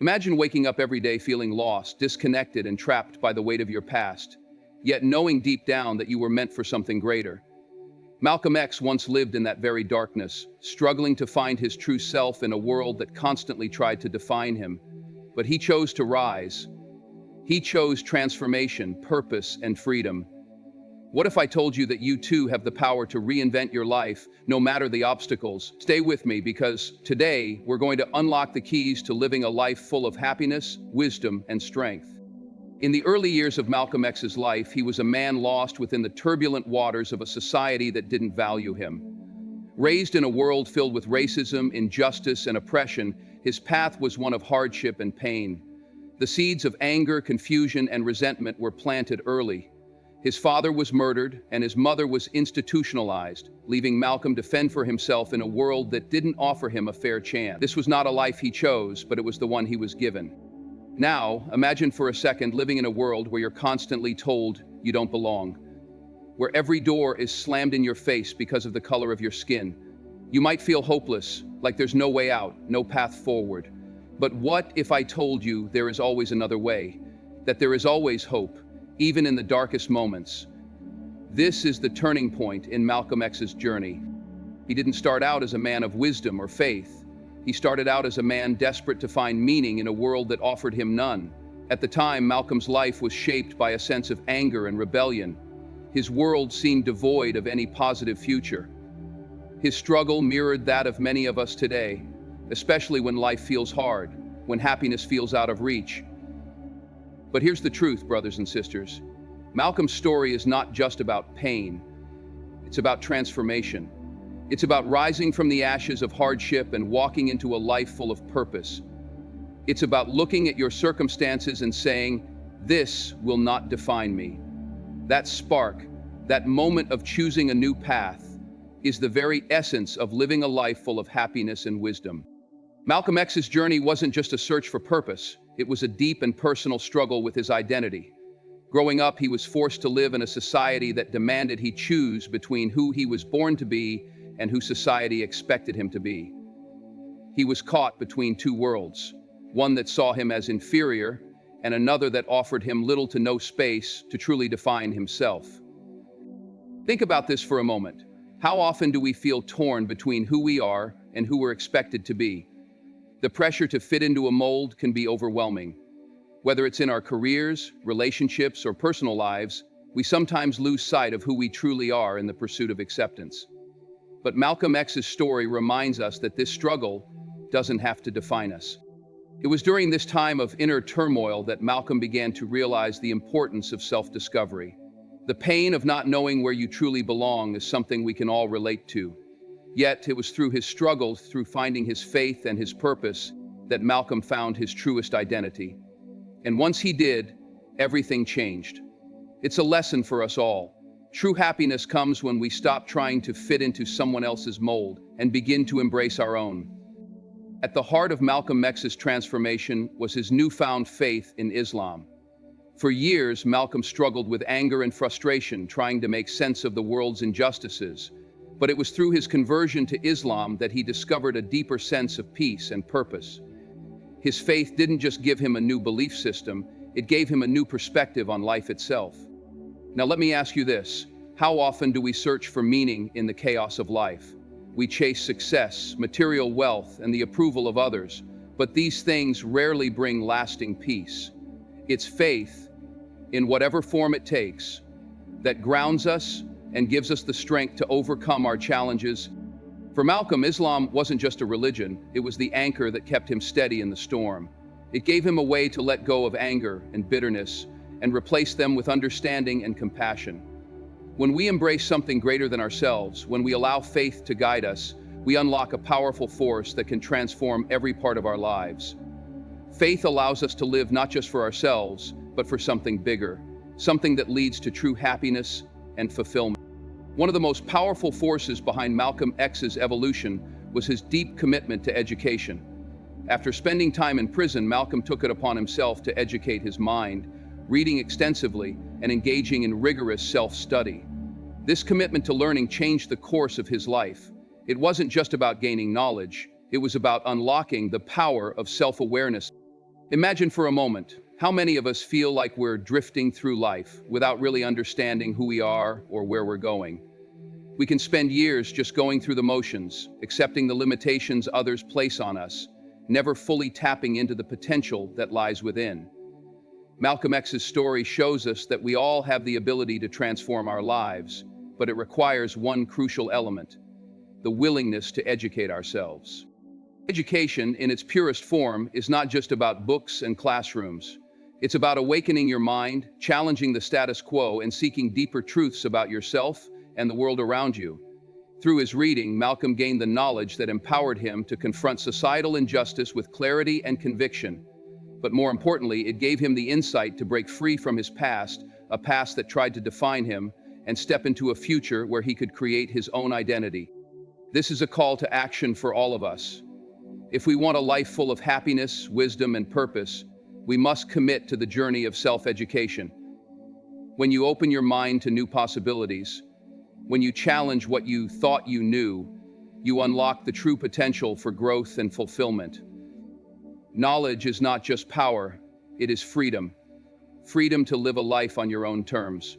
Imagine waking up every day feeling lost, disconnected, and trapped by the weight of your past, yet knowing deep down that you were meant for something greater. Malcolm X once lived in that very darkness, struggling to find his true self in a world that constantly tried to define him. But he chose to rise. He chose transformation, purpose, and freedom. What if I told you that you too have the power to reinvent your life, no matter the obstacles? Stay with me because today we're going to unlock the keys to living a life full of happiness, wisdom, and strength. In the early years of Malcolm X's life, he was a man lost within the turbulent waters of a society that didn't value him. Raised in a world filled with racism, injustice, and oppression, his path was one of hardship and pain. The seeds of anger, confusion, and resentment were planted early. His father was murdered, and his mother was institutionalized, leaving Malcolm to fend for himself in a world that didn't offer him a fair chance. This was not a life he chose, but it was the one he was given. Now, imagine for a second living in a world where you're constantly told you don't belong, where every door is slammed in your face because of the color of your skin. You might feel hopeless, like there's no way out, no path forward. But what if I told you there is always another way, that there is always hope, even in the darkest moments? This is the turning point in Malcolm X's journey. He didn't start out as a man of wisdom or faith. He started out as a man desperate to find meaning in a world that offered him none. At the time, Malcolm's life was shaped by a sense of anger and rebellion. His world seemed devoid of any positive future. His struggle mirrored that of many of us today, especially when life feels hard, when happiness feels out of reach. But here's the truth, brothers and sisters. Malcolm's story is not just about pain. It's about transformation. It's about rising from the ashes of hardship and walking into a life full of purpose. It's about looking at your circumstances and saying, "This will not define me." That spark, that moment of choosing a new path, is the very essence of living a life full of happiness and wisdom. Malcolm X's journey wasn't just a search for purpose. It was a deep and personal struggle with his identity. Growing up, he was forced to live in a society that demanded he choose between who he was born to be and who society expected him to be. He was caught between two worlds, one that saw him as inferior and another that offered him little to no space to truly define himself. Think about this for a moment. How often do we feel torn between who we are and who we're expected to be? The pressure to fit into a mold can be overwhelming. Whether it's in our careers, relationships, or personal lives, we sometimes lose sight of who we truly are in the pursuit of acceptance. But Malcolm X's story reminds us that this struggle doesn't have to define us. It was during this time of inner turmoil that Malcolm began to realize the importance of self-discovery. The pain of not knowing where you truly belong is something we can all relate to. Yet it was through his struggle, through finding his faith and his purpose, that Malcolm found his truest identity. And once he did, everything changed. It's a lesson for us all. True happiness comes when we stop trying to fit into someone else's mold and begin to embrace our own. At the heart of Malcolm X's transformation was his newfound faith in Islam. For years, Malcolm struggled with anger and frustration, trying to make sense of the world's injustices. But it was through his conversion to Islam that he discovered a deeper sense of peace and purpose. His faith didn't just give him a new belief system, it gave him a new perspective on life itself. Now let me ask you this: how often do we search for meaning in the chaos of life? We chase success, material wealth, and the approval of others, but these things rarely bring lasting peace. It's faith, in whatever form it takes, that grounds us and gives us the strength to overcome our challenges. For Malcolm, Islam wasn't just a religion, it was the anchor that kept him steady in the storm. It gave him a way to let go of anger and bitterness and replace them with understanding and compassion. When we embrace something greater than ourselves, when we allow faith to guide us, we unlock a powerful force that can transform every part of our lives. Faith allows us to live not just for ourselves, but for something bigger, something that leads to true happiness and fulfillment. One of the most powerful forces behind Malcolm X's evolution was his deep commitment to education. After spending time in prison, Malcolm took it upon himself to educate his mind, reading extensively and engaging in rigorous self-study. This commitment to learning changed the course of his life. It wasn't just about gaining knowledge, it was about unlocking the power of self-awareness. Imagine for a moment, how many of us feel like we're drifting through life without really understanding who we are or where we're going? We can spend years just going through the motions, accepting the limitations others place on us, never fully tapping into the potential that lies within. Malcolm X's story shows us that we all have the ability to transform our lives, but it requires one crucial element: the willingness to educate ourselves. Education, in its purest form, is not just about books and classrooms. It's about awakening your mind, challenging the status quo, and seeking deeper truths about yourself and the world around you. Through his reading, Malcolm gained the knowledge that empowered him to confront societal injustice with clarity and conviction. But more importantly, it gave him the insight to break free from his past, a past that tried to define him, and step into a future where he could create his own identity. This is a call to action for all of us. If we want a life full of happiness, wisdom, and purpose, we must commit to the journey of self-education. When you open your mind to new possibilities, when you challenge what you thought you knew, you unlock the true potential for growth and fulfillment. Knowledge is not just power, it is freedom. Freedom to live a life on your own terms.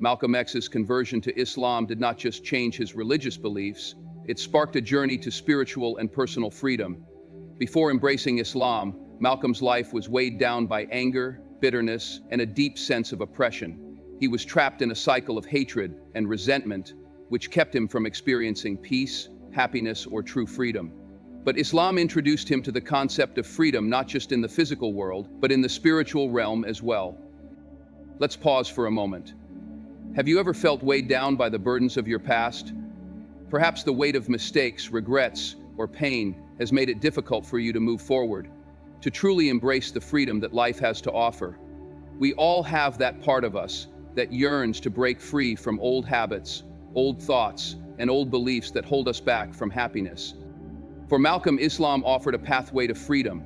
Malcolm X's conversion to Islam did not just change his religious beliefs, it sparked a journey to spiritual and personal freedom. Before embracing Islam, Malcolm's life was weighed down by anger, bitterness, and a deep sense of oppression. He was trapped in a cycle of hatred and resentment, which kept him from experiencing peace, happiness, or true freedom. But Islam introduced him to the concept of freedom not just in the physical world, but in the spiritual realm as well. Let's pause for a moment. Have you ever felt weighed down by the burdens of your past? Perhaps the weight of mistakes, regrets, or pain has made it difficult for you to move forward, to truly embrace the freedom that life has to offer. We all have that part of us that yearns to break free from old habits, old thoughts, and old beliefs that hold us back from happiness. For Malcolm, Islam offered a pathway to freedom,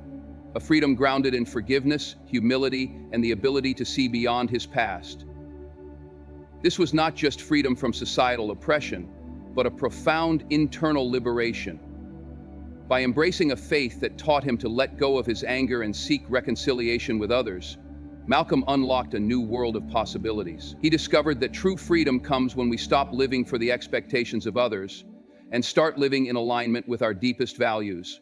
a freedom grounded in forgiveness, humility, and the ability to see beyond his past. This was not just freedom from societal oppression, but a profound internal liberation. By embracing a faith that taught him to let go of his anger and seek reconciliation with others, Malcolm unlocked a new world of possibilities. He discovered that true freedom comes when we stop living for the expectations of others and start living in alignment with our deepest values.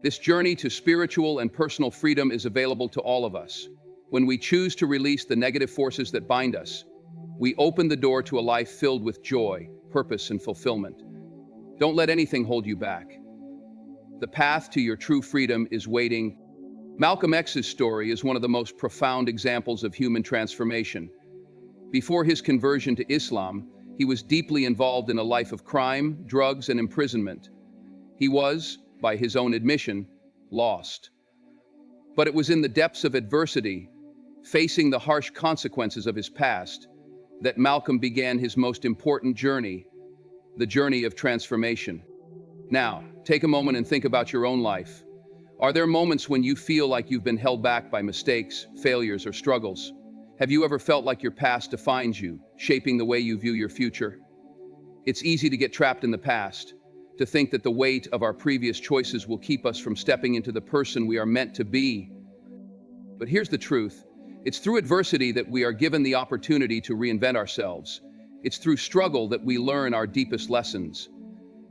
This journey to spiritual and personal freedom is available to all of us. When we choose to release the negative forces that bind us, we open the door to a life filled with joy, purpose, and fulfillment. Don't let anything hold you back. The path to your true freedom is waiting. Malcolm X's story is one of the most profound examples of human transformation. Before his conversion to Islam, he was deeply involved in a life of crime, drugs, and imprisonment. He was, by his own admission, lost. But it was in the depths of adversity, facing the harsh consequences of his past, that Malcolm began his most important journey, the journey of transformation. Now, take a moment and think about your own life. Are there moments when you feel like you've been held back by mistakes, failures, or struggles? Have you ever felt like your past defines you, shaping the way you view your future? It's easy to get trapped in the past, to think that the weight of our previous choices will keep us from stepping into the person we are meant to be. But here's the truth. It's through adversity that we are given the opportunity to reinvent ourselves. It's through struggle that we learn our deepest lessons.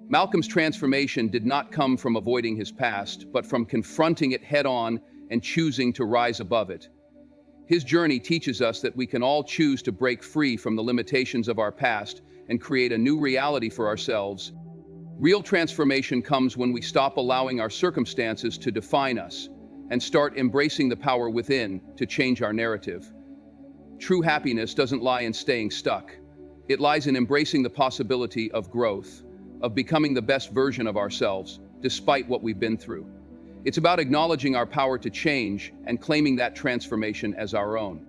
Malcolm's transformation did not come from avoiding his past, but from confronting it head-on and choosing to rise above it. His journey teaches us that we can all choose to break free from the limitations of our past and create a new reality for ourselves. Real transformation comes when we stop allowing our circumstances to define us and start embracing the power within to change our narrative. True happiness doesn't lie in staying stuck. It lies in embracing the possibility of growth, of becoming the best version of ourselves, despite what we've been through. It's about acknowledging our power to change and claiming that transformation as our own.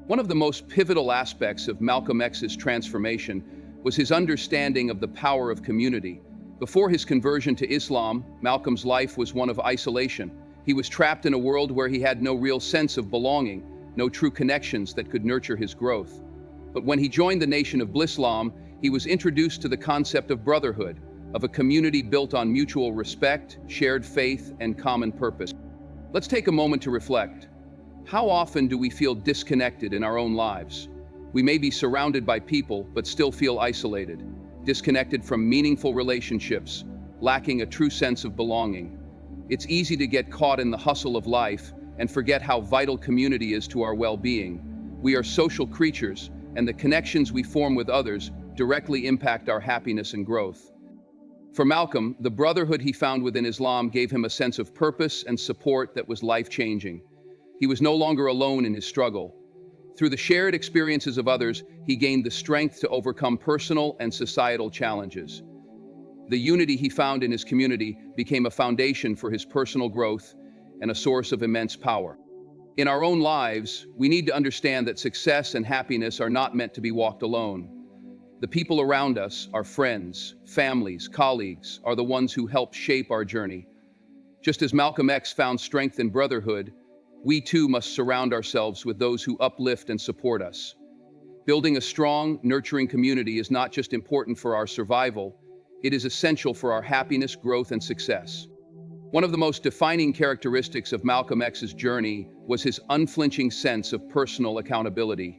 One of the most pivotal aspects of Malcolm X's transformation was his understanding of the power of community. Before his conversion to Islam, Malcolm's life was one of isolation. He was trapped in a world where he had no real sense of belonging, no true connections that could nurture his growth. But when he joined the Nation of Islam, he was introduced to the concept of brotherhood, of a community built on mutual respect, shared faith, and common purpose. Let's take a moment to reflect. How often do we feel disconnected in our own lives? We may be surrounded by people, but still feel isolated, disconnected from meaningful relationships, lacking a true sense of belonging. It's easy to get caught in the hustle of life and forget how vital community is to our well-being. We are social creatures, and the connections we form with others directly impact our happiness and growth. For Malcolm, the brotherhood he found within Islam gave him a sense of purpose and support that was life-changing. He was no longer alone in his struggle. Through the shared experiences of others, he gained the strength to overcome personal and societal challenges. The unity he found in his community became a foundation for his personal growth and a source of immense power. In our own lives, we need to understand that success and happiness are not meant to be walked alone. The people around us, our friends, families, colleagues, are the ones who help shape our journey. Just as Malcolm X found strength in brotherhood, we too must surround ourselves with those who uplift and support us. Building a strong, nurturing community is not just important for our survival, it is essential for our happiness, growth, and success. One of the most defining characteristics of Malcolm X's journey was his unflinching sense of personal accountability.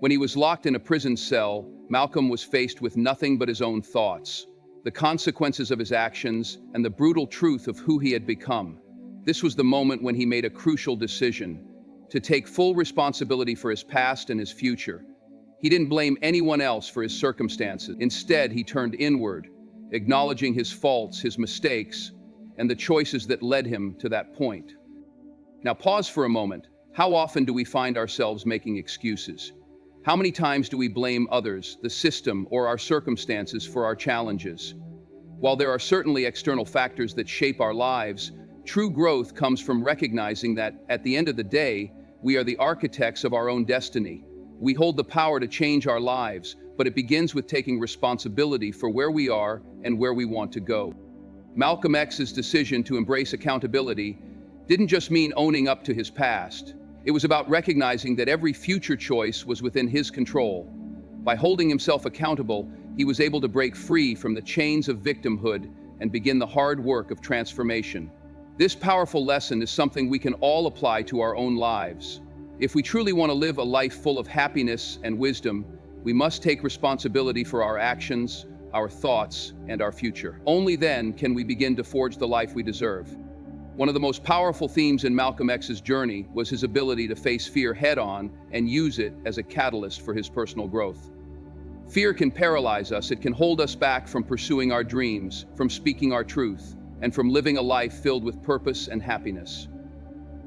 When he was locked in a prison cell, Malcolm was faced with nothing but his own thoughts, the consequences of his actions, and the brutal truth of who he had become. This was the moment when he made a crucial decision: to take full responsibility for his past and his future. He didn't blame anyone else for his circumstances. Instead, he turned inward, acknowledging his faults, his mistakes, and the choices that led him to that point. Now pause for a moment. How often do we find ourselves making excuses? How many times do we blame others, the system, or our circumstances for our challenges? While there are certainly external factors that shape our lives, true growth comes from recognizing that, at the end of the day, we are the architects of our own destiny. We hold the power to change our lives, but it begins with taking responsibility for where we are and where we want to go. Malcolm X's decision to embrace accountability didn't just mean owning up to his past. It was about recognizing that every future choice was within his control. By holding himself accountable, he was able to break free from the chains of victimhood and begin the hard work of transformation. This powerful lesson is something we can all apply to our own lives. If we truly want to live a life full of happiness and wisdom, we must take responsibility for our actions, our thoughts, and our future. Only then can we begin to forge the life we deserve. One of the most powerful themes in Malcolm X's journey was his ability to face fear head-on and use it as a catalyst for his personal growth. Fear can paralyze us. It can hold us back from pursuing our dreams, from speaking our truth, and from living a life filled with purpose and happiness.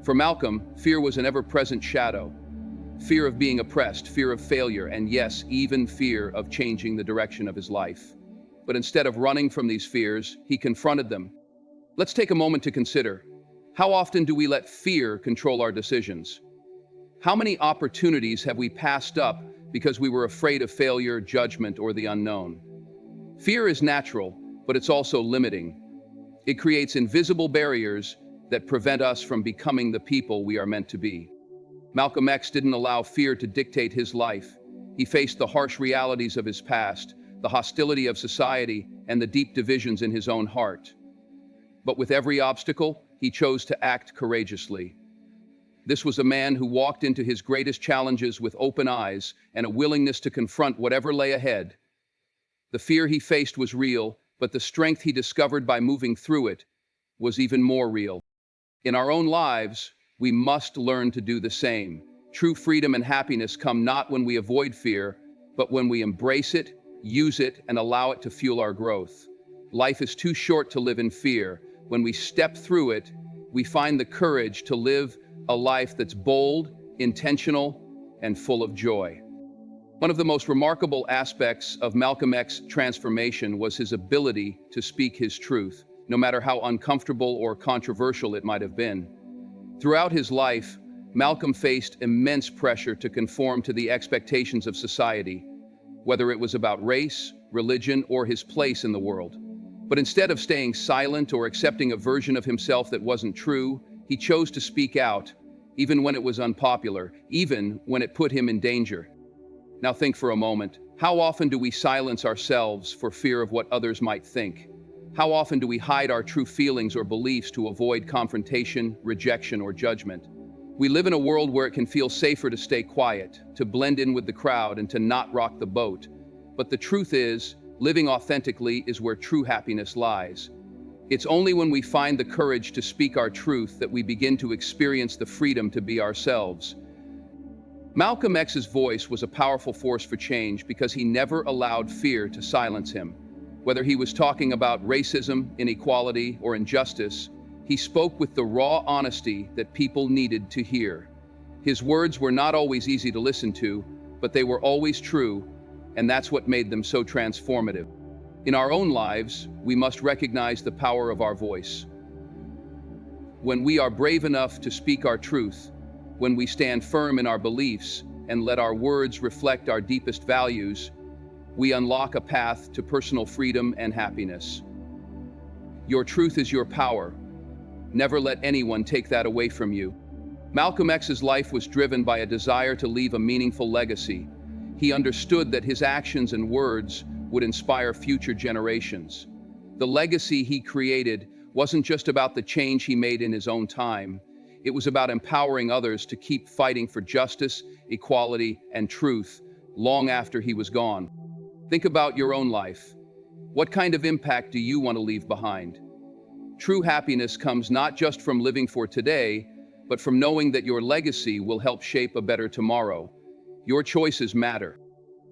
For Malcolm, fear was an ever-present shadow. Fear of being oppressed, fear of failure, and yes, even fear of changing the direction of his life. But instead of running from these fears, he confronted them. Let's take a moment to consider, how often do we let fear control our decisions? How many opportunities have we passed up because we were afraid of failure, judgment, or the unknown? Fear is natural, but it's also limiting. It creates invisible barriers that prevent us from becoming the people we are meant to be. Malcolm X didn't allow fear to dictate his life. He faced the harsh realities of his past, the hostility of society, and the deep divisions in his own heart. But with every obstacle, he chose to act courageously. This was a man who walked into his greatest challenges with open eyes and a willingness to confront whatever lay ahead. The fear he faced was real, but the strength he discovered by moving through it was even more real. In our own lives, we must learn to do the same. True freedom and happiness come not when we avoid fear, but when we embrace it, use it, and allow it to fuel our growth. Life is too short to live in fear. When we step through it, we find the courage to live a life that's bold, intentional, and full of joy. One of the most remarkable aspects of Malcolm X's transformation was his ability to speak his truth, no matter how uncomfortable or controversial it might have been. Throughout his life, Malcolm faced immense pressure to conform to the expectations of society, whether it was about race, religion, or his place in the world. But instead of staying silent or accepting a version of himself that wasn't true, he chose to speak out, even when it was unpopular, even when it put him in danger. Now think for a moment, how often do we silence ourselves for fear of what others might think? How often do we hide our true feelings or beliefs to avoid confrontation, rejection, or judgment? We live in a world where it can feel safer to stay quiet, to blend in with the crowd, and to not rock the boat. But the truth is, living authentically is where true happiness lies. It's only when we find the courage to speak our truth that we begin to experience the freedom to be ourselves. Malcolm X's voice was a powerful force for change because he never allowed fear to silence him. Whether he was talking about racism, inequality, or injustice, he spoke with the raw honesty that people needed to hear. His words were not always easy to listen to, but they were always true, and that's what made them so transformative. In our own lives, we must recognize the power of our voice. When we are brave enough to speak our truth, when we stand firm in our beliefs and let our words reflect our deepest values, we unlock a path to personal freedom and happiness. Your truth is your power. Never let anyone take that away from you. Malcolm X's life was driven by a desire to leave a meaningful legacy. He understood that his actions and words would inspire future generations. The legacy he created wasn't just about the change he made in his own time. It was about empowering others to keep fighting for justice, equality, and truth long after he was gone. Think about your own life. What kind of impact do you want to leave behind? True happiness comes not just from living for today, but from knowing that your legacy will help shape a better tomorrow. Your choices matter.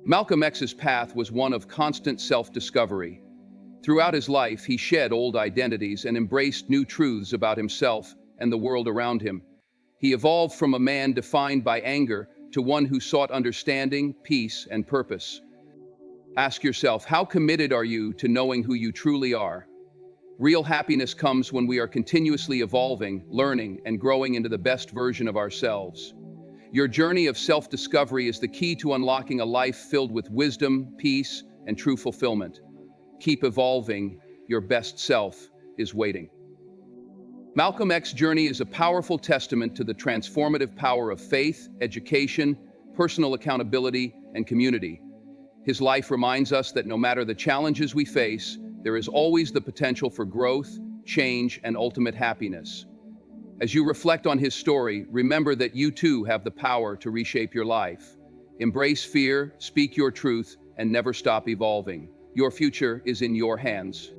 Malcolm X's path was one of constant self-discovery. Throughout his life, he shed old identities and embraced new truths about himself and the world around him. He evolved from a man defined by anger to one who sought understanding, peace, and purpose. Ask yourself, how committed are you to knowing who you truly are? Real happiness comes when we are continuously evolving, learning, and growing into the best version of ourselves. Your journey of self-discovery is the key to unlocking a life filled with wisdom, peace, and true fulfillment. Keep evolving. Your best self is waiting. Malcolm X's journey is a powerful testament to the transformative power of faith, education, personal accountability, and community. His life reminds us that no matter the challenges we face, there is always the potential for growth, change, and ultimate happiness. As you reflect on his story, remember that you too have the power to reshape your life. Embrace fear, speak your truth, and never stop evolving. Your future is in your hands.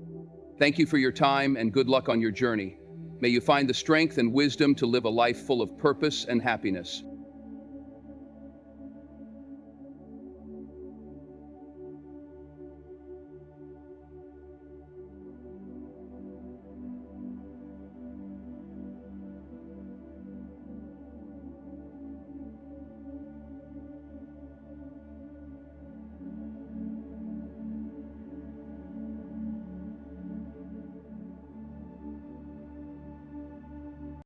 Thank you for your time and good luck on your journey. May you find the strength and wisdom to live a life full of purpose and happiness.